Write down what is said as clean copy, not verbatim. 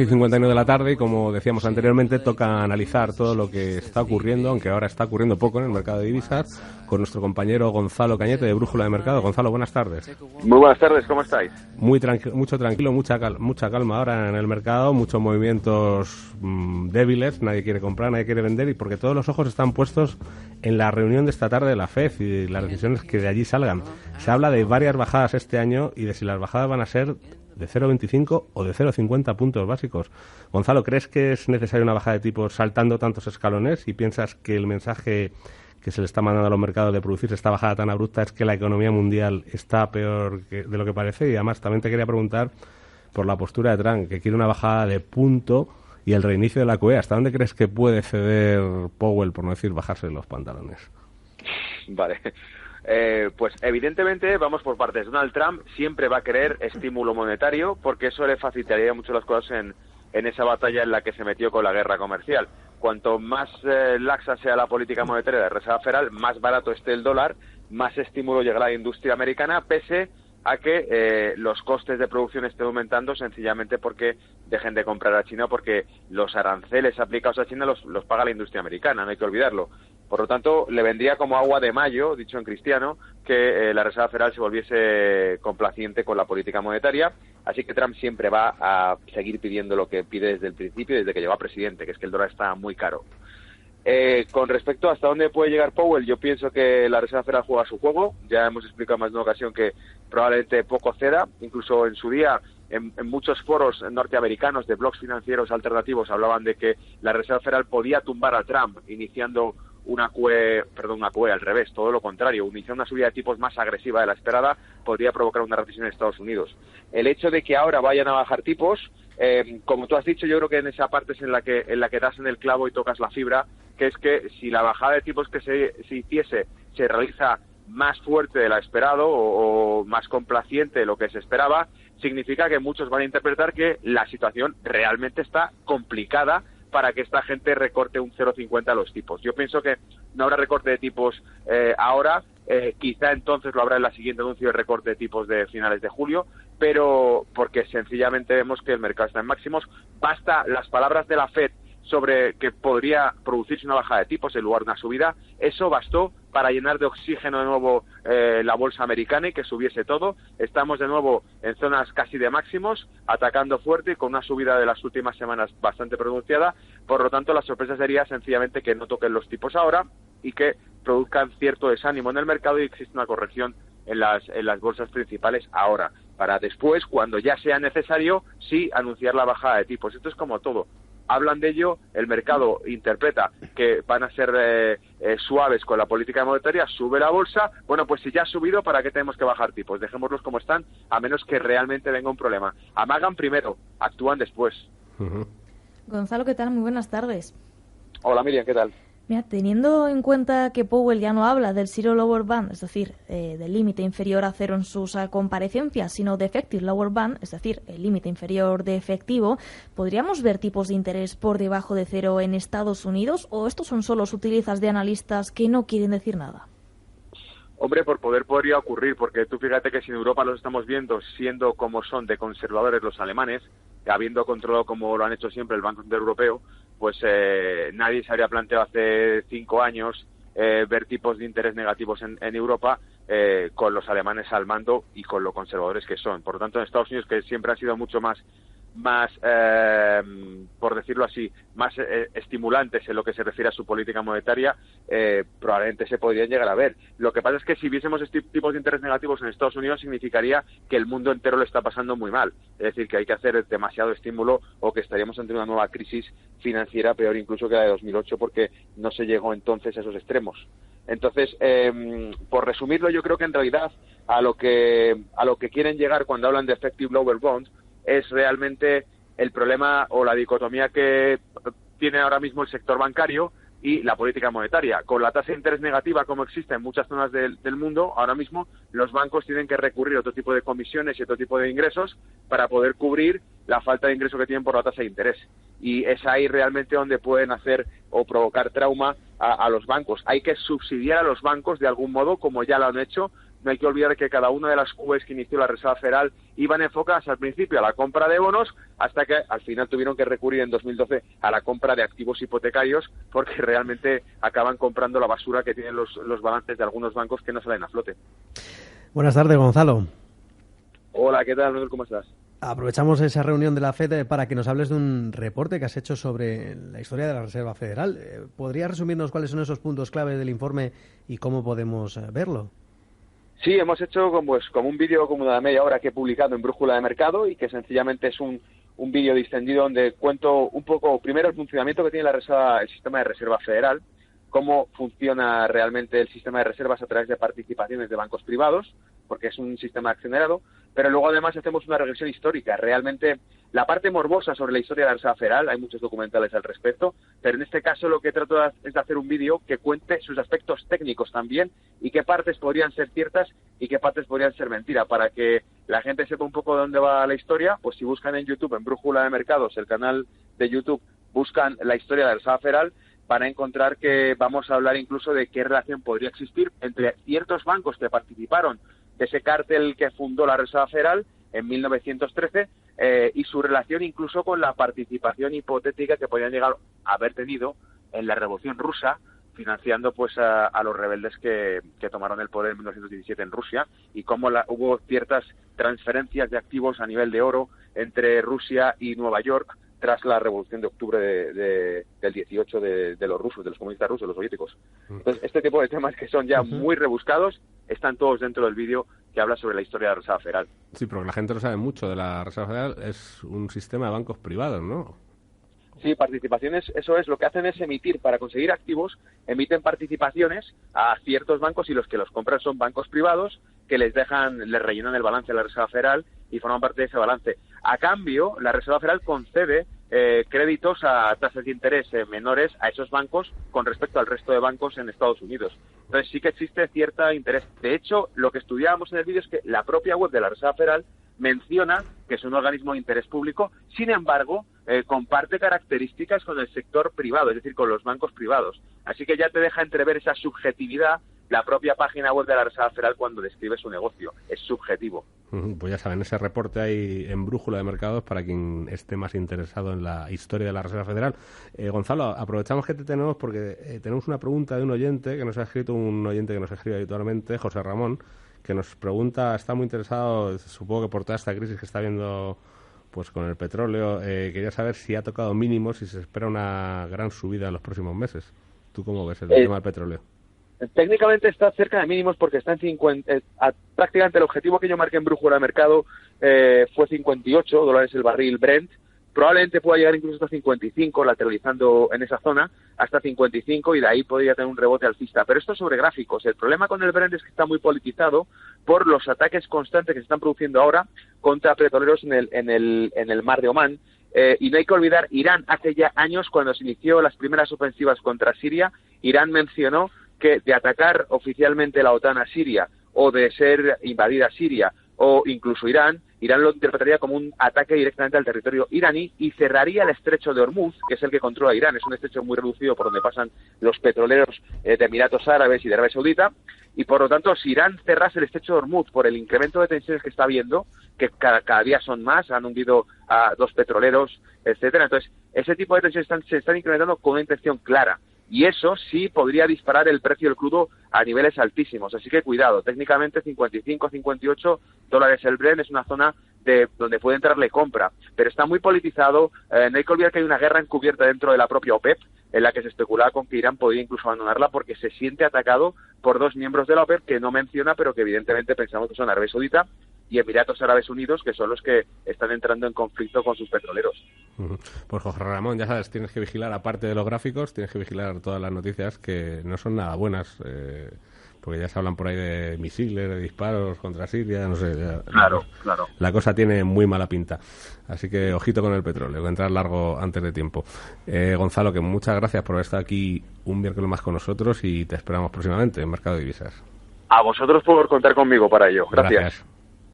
51 de la tarde y, como decíamos anteriormente, toca analizar todo lo que está ocurriendo, aunque ahora está ocurriendo poco en el mercado de divisas, con nuestro compañero Gonzalo Cañete de Brújula de Mercado. Gonzalo, buenas tardes. Muy buenas tardes, ¿cómo estáis? Mucho tranquilo, mucha calma ahora en el mercado, muchos movimientos débiles, nadie quiere comprar, nadie quiere vender, y porque todos los ojos están puestos en la reunión de esta tarde de la FED y las decisiones que de allí salgan. Se habla de varias bajadas este año y de si las bajadas van a ser de 0,25 o de 0,50 puntos básicos. Gonzalo, ¿crees que es necesaria una bajada de tipos saltando tantos escalones? ¿Y piensas que el mensaje que se le está mandando a los mercados de producirse esta bajada tan abrupta es que la economía mundial está peor de lo que parece? Y además también te quería preguntar por la postura de Trump, que quiere una bajada de punto y el reinicio de la QE. ¿Hasta dónde crees que puede ceder Powell, por no decir bajarse los pantalones? Vale. Pues evidentemente vamos por partes. Donald Trump siempre va a querer estímulo monetario porque eso le facilitaría mucho las cosas en esa batalla en la que se metió con la guerra comercial. Cuanto más laxa sea la política monetaria de la Reserva Federal, más barato esté el dólar, más estímulo llegará a la industria americana, pese a que los costes de producción estén aumentando sencillamente porque dejen de comprar a China, porque los aranceles aplicados a China los paga la industria americana, no hay que olvidarlo. Por lo tanto, le vendría como agua de mayo, dicho en cristiano, que la Reserva Federal se volviese complaciente con la política monetaria. Así que Trump siempre va a seguir pidiendo lo que pide desde el principio, desde que llegó a presidente, que es que el dólar está muy caro. Con respecto a hasta dónde puede llegar Powell, yo pienso que la Reserva Federal juega su juego. Ya hemos explicado más de una ocasión que probablemente poco ceda. Incluso en su día, en muchos foros norteamericanos de blogs financieros alternativos hablaban de que la Reserva Federal podía tumbar a Trump iniciando una QE al revés, todo lo contrario, iniciar una subida de tipos más agresiva de la esperada podría provocar una recesión en Estados Unidos. El hecho de que ahora vayan a bajar tipos, como tú has dicho, yo creo que en esa parte es en la que das en el clavo y tocas la fibra, que es que si la bajada de tipos que se hiciese se realiza más fuerte de lo esperado o más complaciente de lo que se esperaba, significa que muchos van a interpretar que la situación realmente está complicada para que esta gente recorte un 0,50 a los tipos. Yo pienso que no habrá recorte de tipos ahora, quizá entonces lo habrá en la siguiente anuncio de recorte de tipos de finales de julio, pero porque sencillamente vemos que el mercado está en máximos. Basta las palabras de la FED sobre que podría producirse una bajada de tipos en lugar de una subida, eso bastó para llenar de oxígeno de nuevo la bolsa americana y que subiese todo. Estamos de nuevo en zonas casi de máximos, atacando fuerte y con una subida de las últimas semanas bastante pronunciada. Por lo tanto, la sorpresa sería sencillamente que no toquen los tipos ahora y que produzcan cierto desánimo en el mercado y existe una corrección en las bolsas principales ahora, para después, cuando ya sea necesario, sí anunciar la bajada de tipos. Esto es como todo. Hablan de ello, el mercado interpreta que van a ser suaves con la política monetaria, sube la bolsa. Bueno, pues si ya ha subido, ¿para qué tenemos que bajar tipos? Dejémoslos como están, a menos que realmente venga un problema. Amagan primero, actúan después. Gonzalo, ¿qué tal? Muy buenas tardes. Hola, Miriam, ¿qué tal? Mira, teniendo en cuenta que Powell ya no habla del Zero Lower Band, es decir, del límite inferior a cero en sus comparecencias, sino de Effective Lower Band, es decir, el límite inferior de efectivo, ¿podríamos ver tipos de interés por debajo de cero en Estados Unidos o estos son solo sutilezas de analistas que no quieren decir nada? Hombre, por poder podría ocurrir, porque tú fíjate que si en Europa los estamos viendo siendo como son de conservadores los alemanes, habiendo controlado como lo han hecho siempre el Banco Central Europeo, pues nadie se habría planteado hace 5 años ver tipos de interés negativos en Europa con los alemanes al mando y con lo conservadores que son. Por lo tanto, en Estados Unidos, que siempre han sido mucho más por decirlo así, más estimulantes en lo que se refiere a su política monetaria, probablemente se podrían llegar a ver. Lo que pasa es que si viésemos este tipos de interés negativos en Estados Unidos significaría que el mundo entero lo está pasando muy mal. Es decir, que hay que hacer demasiado estímulo o que estaríamos ante una nueva crisis financiera peor incluso que la de 2008 porque no se llegó entonces a esos extremos. Entonces, por resumirlo, yo creo que en realidad a lo que quieren llegar cuando hablan de Effective Lower Bond es realmente el problema o la dicotomía que tiene ahora mismo el sector bancario y la política monetaria. Con la tasa de interés negativa como existe en muchas zonas del mundo, ahora mismo los bancos tienen que recurrir a otro tipo de comisiones y otro tipo de ingresos para poder cubrir la falta de ingreso que tienen por la tasa de interés. Y es ahí realmente donde pueden hacer o provocar trauma a los bancos. Hay que subsidiar a los bancos de algún modo, como ya lo han hecho, no hay que olvidar que cada una de las QEs que inició la Reserva Federal iban enfocadas al principio a la compra de bonos, hasta que al final tuvieron que recurrir en 2012 a la compra de activos hipotecarios, porque realmente acaban comprando la basura que tienen los balances de algunos bancos que no salen a flote. Buenas tardes, Gonzalo. Hola, ¿qué tal, Manuel? ¿Cómo estás? Aprovechamos esa reunión de la FED para que nos hables de un reporte que has hecho sobre la historia de la Reserva Federal. ¿Podrías resumirnos cuáles son esos puntos clave del informe y cómo podemos verlo? Sí, hemos hecho como un vídeo como de media hora que he publicado en Brújula de Mercado, y que sencillamente es un vídeo distendido donde cuento un poco, primero, el funcionamiento que tiene el sistema de Reserva Federal, cómo funciona realmente el sistema de reservas a través de participaciones de bancos privados, porque es un sistema accionariado, pero luego además hacemos una regresión histórica. Realmente la parte morbosa sobre la historia de la Reserva Federal, hay muchos documentales al respecto, pero en este caso lo que trato es de hacer un vídeo que cuente sus aspectos técnicos también, y qué partes podrían ser ciertas y qué partes podrían ser mentira, para que la gente sepa un poco de dónde va la historia. Pues si buscan en YouTube, en Brújula de Mercados, el canal de YouTube, buscan la historia de la Reserva Federal, para encontrar que vamos a hablar incluso de qué relación podría existir entre ciertos bancos que participaron de ese cártel que fundó la Reserva Federal en 1913 y su relación incluso con la participación hipotética que podían llegar a haber tenido en la Revolución Rusa, financiando pues a los rebeldes que tomaron el poder en 1917 en Rusia, y cómo hubo ciertas transferencias de activos a nivel de oro entre Rusia y Nueva York tras la Revolución de Octubre del 18 de los rusos, de los comunistas rusos, los soviéticos. Entonces, este tipo de temas que son ya muy rebuscados están todos dentro del vídeo que habla sobre la historia de la Reserva Federal. Sí, pero la gente no sabe mucho de la Reserva Federal. Es un sistema de bancos privados, ¿no? Sí, participaciones, eso es, lo que hacen es emitir, para conseguir activos, emiten participaciones a ciertos bancos, y los que los compran son bancos privados que les rellenan el balance de la Reserva Federal y forman parte de ese balance. A cambio, la Reserva Federal concede créditos a tasas de interés menores a esos bancos con respecto al resto de bancos en Estados Unidos. Entonces sí que existe cierto interés. De hecho, lo que estudiábamos en el vídeo es que la propia web de la Reserva Federal menciona que es un organismo de interés público, sin embargo, comparte características con el sector privado, es decir, con los bancos privados. Así que ya te deja entrever esa subjetividad la propia página web de la Reserva Federal cuando describe su negocio. Es subjetivo. Pues ya saben, ese reporte hay en Brújula de Mercados para quien esté más interesado en la historia de la Reserva Federal. Gonzalo, aprovechamos que te tenemos porque tenemos una pregunta de un oyente que nos ha escrito, un oyente que nos escribe habitualmente, José Ramón, que nos pregunta, está muy interesado, supongo que por toda esta crisis que está habiendo pues con el petróleo, quería saber si ha tocado mínimos y se espera una gran subida en los próximos meses. ¿Tú cómo ves el tema del petróleo? Técnicamente está cerca de mínimos porque está en 50, prácticamente el objetivo que yo marqué en Brújula de Mercado fue $58 el barril Brent. Probablemente pueda llegar incluso hasta 55, lateralizando en esa zona, hasta 55, y de ahí podría tener un rebote alcista. Pero esto es sobre gráficos. El problema con el Brent es que está muy politizado por los ataques constantes que se están produciendo ahora contra petroleros en el mar de Omán. Y no hay que olvidar, Irán, hace ya años, cuando se inició las primeras ofensivas contra Siria, Irán mencionó que de atacar oficialmente la OTAN a Siria, o de ser invadida Siria, o incluso Irán lo interpretaría como un ataque directamente al territorio iraní y cerraría el estrecho de Hormuz, que es el que controla Irán. Es un estrecho muy reducido por donde pasan los petroleros de Emiratos Árabes y de Arabia Saudita, y por lo tanto, si Irán cerrase el estrecho de Hormuz por el incremento de tensiones que está habiendo, que cada día son más, han hundido a 2 petroleros, etcétera. Entonces, ese tipo de tensiones se están incrementando con una intención clara. Y eso sí podría disparar el precio del crudo a niveles altísimos. Así que cuidado, técnicamente $55-58 el Brent es una zona donde puede entrarle compra. Pero está muy politizado. No hay que olvidar que hay una guerra encubierta dentro de la propia OPEP, en la que se especulaba con que Irán podría incluso abandonarla porque se siente atacado por 2 miembros de la OPEP que no menciona, pero que evidentemente pensamos que son Arabia Saudita y Emiratos Árabes Unidos, que son los que están entrando en conflicto con sus petroleros. Pues José Ramón, ya sabes, tienes que vigilar, aparte de los gráficos, tienes que vigilar todas las noticias que no son nada buenas, porque ya se hablan por ahí de misiles, de disparos contra Siria, no sé. Claro. La cosa tiene muy mala pinta. Así que ojito con el petróleo, que entrar largo antes de tiempo. Gonzalo, que muchas gracias por estar aquí un miércoles más con nosotros y te esperamos próximamente en Mercado de Divisas. A vosotros por contar conmigo para ello. Gracias.